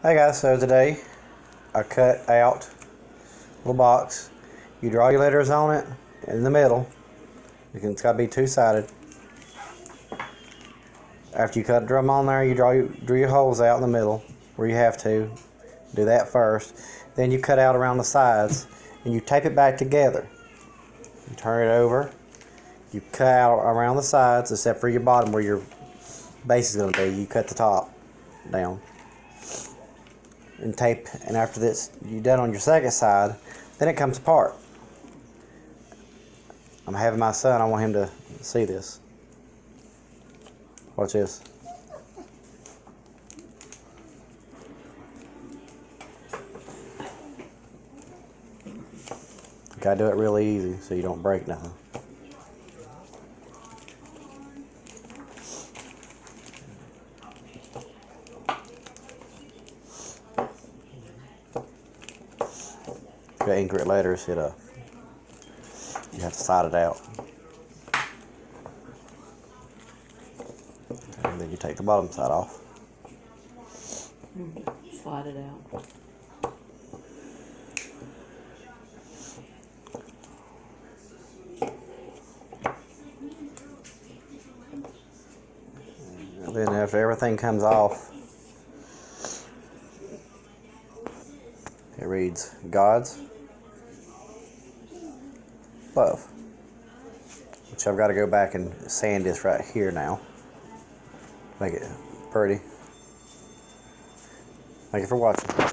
Hey guys, so today I cut out a little box. You draw your letters on it in the middle. It's got to be two-sided. After you cut them on there, you draw your holes out in the middle where you have to. Do that first. Then you cut out around the sides and you tape it back together. You turn it over. You cut out around the sides except for your bottom where your base is going to be. You cut the top down. And tape, and after this you're done on your second side, then it comes apart. I'm having my son, I want him to see this. Watch this. You gotta do it really easy so you don't break nothing. If you got incorrect letters, you have to side it out. And then you take the bottom side off. Slide it out. And then after everything comes off, it reads God's love. Which I've got to go back and sand this right here now. Make it pretty. Thank you for watching.